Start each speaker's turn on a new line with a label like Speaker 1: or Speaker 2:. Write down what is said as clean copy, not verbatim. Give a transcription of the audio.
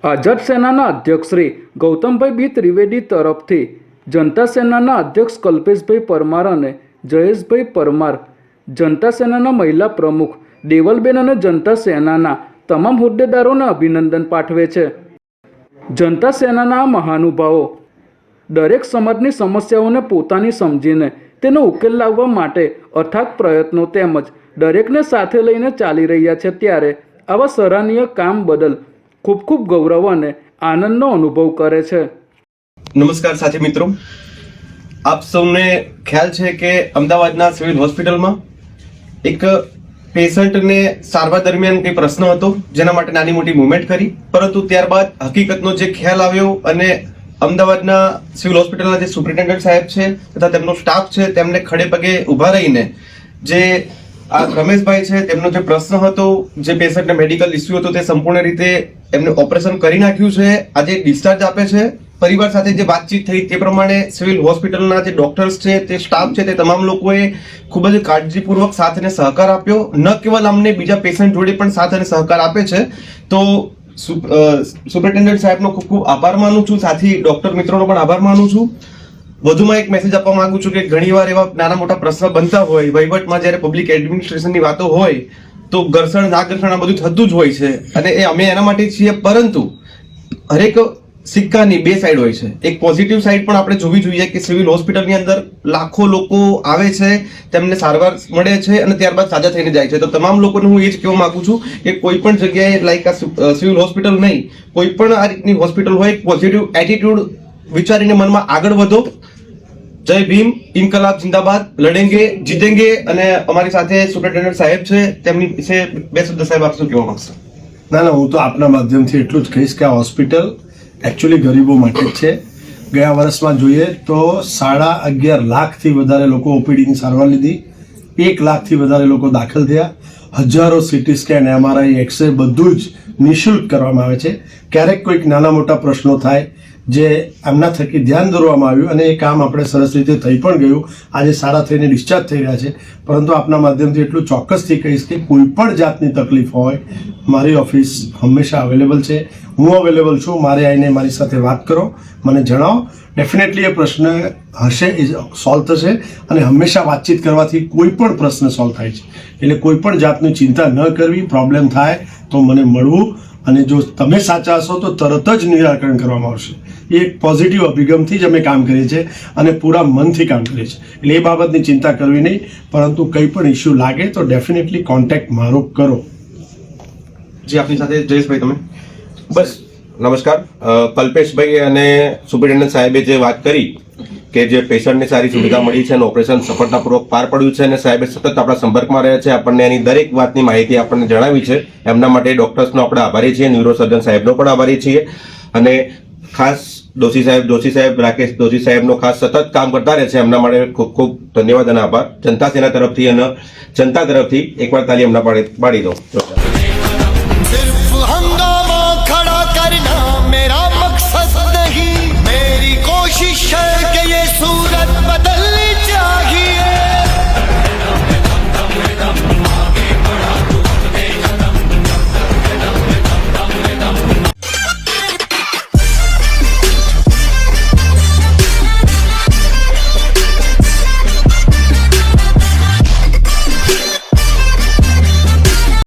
Speaker 1: આઝાદ સેનાના અધ્યક્ષ શ્રી ગૌતમભાઈ બી ત્રિવેદી તરફથી જનતા સેનાના અધ્યક્ષ કલ્પેશભાઈ પરમાર અને જયેશભાઈ પરમાર, જનતા સેનાના મહિલા પ્રમુખ દેવલબેન અને જનતા સેનાના તમામ હોદ્દેદારોને અભિનંદન પાઠવે છે. જનતા સેનાના આ મહાનુભાવો દરેક સમાજની સમસ્યાઓને પોતાની સમજીને તેનો ઉકેલ લાવવા માટે અથાગ પ્રયત્નો તેમજ દરેકને સાથે લઈને ચાલી રહ્યા છે. ત્યારે આવા સરાહનીય કામ બદલ ખૂબ ખૂબ ગૌરવ અને આનંદનો અનુભવ કરે છે.
Speaker 2: નમસ્કાર સાથી મિત્રો, આપ સૌને ખ્યાલ છે કે અમદાવાદના સિવિલ હોસ્પિટલમાં એક પેશન્ટને સારવાર દરમિયાન કંઈ પ્રશ્ન હતો, જેના માટે નાની મોટી મૂવમેન્ટ કરી, પરંતુ ત્યારબાદ હકીકતનો જે ખ્યાલ આવ્યો અને અમદાવાદના સિવિલ હોસ્પિટલના જે સુપ્રિન્ટેન્ડન્ટ સાહેબ છે તથા તેમનો સ્ટાફ છે તેમને ખડે પગે ઊભા રહીને જે આ રમેશભાઈ છે તેમનો જે પ્રશ્ન હતો, જે પેશન્ટને મેડિકલ ઇસ્યુ હતો, તે સંપૂર્ણ રીતે એમને ઓપરેશન કરી નાખ્યું છે. આજે ડિસ્ચાર્જ આપે છે. પરિવાર સાથે જે વાતચીત થઈ તે પ્રમાણે સિવિલ હોસ્પિટલના જે ડોક્ટર્સ છે, તે સ્ટાફ છે, તે તમામ લોકોએ ખૂબ જ કાળજીપૂર્વક સાથ અને સહકાર આપ્યો. ન કેવલ અમને બીજા પેશન્ટ જોડે પણ સાથ અને સહકાર આપે છે. તો સુપ્રિન્ટેન્ડન્ટ સાહેબનો ખૂબ ખૂબ આભાર માનું છું, સાથી ડોક્ટર મિત્રોનો પણ આભાર માનું છું. વધુમાં એક મેસેજ આપવા માંગુ છું કે ઘણીવાર એવા નાના મોટા પ્રશ્ન બનતા હોય, વહીવટમાં જ્યારે પબ્લિક એડમિનિસ્ટ્રેશનની વાતો હોય તો ઘર્ષણ ના ઘર્ષણ આ બધું થતું જ હોય છે, અને એ અમે એના માટે છીએ. પરંતુ હરેક સિક્કાની બે સાઈડ હોય છે. એક પોઝિટિવ સાઈડ પણ આપણે જોવી જોઈએ કે સિવિલ હોસ્પિટલની અંદર લાખો લોકો આવે છે, તેમને સારવાર મળે છે અને ત્યારબાદ સાજા થઈને જાય છે. તો તમામ લોકોને હું એ જ કહેવા માંગુ છું કે કોઈ પણ જગ્યાએ લાઈક આ સિવિલ હોસ્પિટલ નહીં, કોઈ પણ આ રીતની હોસ્પિટલ હોય, પોઝિટિવ એટીટ્યુડ વિચારીને મનમાં આગળ વધો. જય ભીમ, ઇન્કલાબ જિંદાબાદ, લડેંગે જીતેંગે. અને અમારી સાથે સુપ્રિન્ટેન્ડન્ટ સાહેબ છે, તેમની વિશે બે શબ્દ સાહેબ આપ શું કહેવા માંગશો?
Speaker 3: ના, હું તો આપના માધ્યમથી એટલું જ કહીશ કે આ હોસ્પિટલ એકચ્યુઅલી ગરીબો માટે જ છે. ગયા વર્ષમાં જોઈએ તો 11.5 લાખથી વધારે લોકો ઓપીડીની સારવાર લીધી, 1 લાખથી વધારે લોકો દાખલ થયા, હજારો સીટી સ્કેન, MRI, એક્સરે બધું જ નિઃશુલ્ક કરવામાં આવે છે. ક્યારેક કોઈક નાના મોટા પ્રશ્નો થાય જે એમના થકી ધ્યાન દોરવામાં આવ્યું અને એ કામ આપણે સરસ રીતે થઈ પણ ગયું. આજે સારા થઈને ડિસ્ચાર્જ થઈ રહ્યા છે. પરંતુ આપના માધ્યમથી એટલું ચોક્કસથી કહીશ કે કોઈ પણ જાતની તકલીફ હોય, મારી ઓફિસ હંમેશા અવેલેબલ છે. હું અવેલેબલ છું. મારે આવીને મારી સાથે વાત કરો, મને જણાવો. ડેફિનેટલી એ પ્રશ્ન હશે, એ સોલ્વ થશે. અને હંમેશા વાતચીત કરવાથી કોઈ પણ પ્રશ્ન સોલ્વ થાય છે. એટલે કોઈ પણ જાતની ચિંતા ન કરવી. પ્રોબ્લેમ થાય તો મને મળવું, અને જો તમે સાચા હશો તો તરત જ નિરાકરણ કરવામાં આવશે. એ એક પોઝિટિવ અભિગમથી જ અમે કામ કરીએ છીએ અને પૂરા મનથી કામ કરીએ છીએ. એટલે એ બાબતની ચિંતા કરવી નહીં. પરંતુ કંઈ પણ ઇસ્યુ લાગે તો ડેફિનેટલી કોન્ટેક્ટ મારો કરો.
Speaker 2: જી, આપની સાથે જયેશભાઈ, તમે બસ. નમસ્કાર. કલ્પેશભાઈ અને સુપ્રિન્ટેન્ડન્ટ સાહેબે જે વાત કરી કે જે પેશન્ટને સારી સુવિધા મળી છે અને ઓપરેશન સફળતાપૂર્વક પાર પડ્યું છે, અને સાહેબે સતત આપણા સંપર્કમાં રહ્યા છે, આપણને એની દરેક વાતની માહિતી આપણને જણાવી છે. એમના માટે ડોક્ટર્સનો આપણે આભારી છીએ, ન્યુરોસર્જન સાહેબનો પણ આભારી છીએ. અને ખાસ દોશી સાહેબ રાકેશ દોશી સાહેબનો ખાસ સતત કામ કરતા રહે છે. એમના માટે ખૂબ ખૂબ ધન્યવાદ અને આભાર. જનતા સેના તરફથી અને જનતા તરફથી એકવાર તાલી એમના પાડી દો.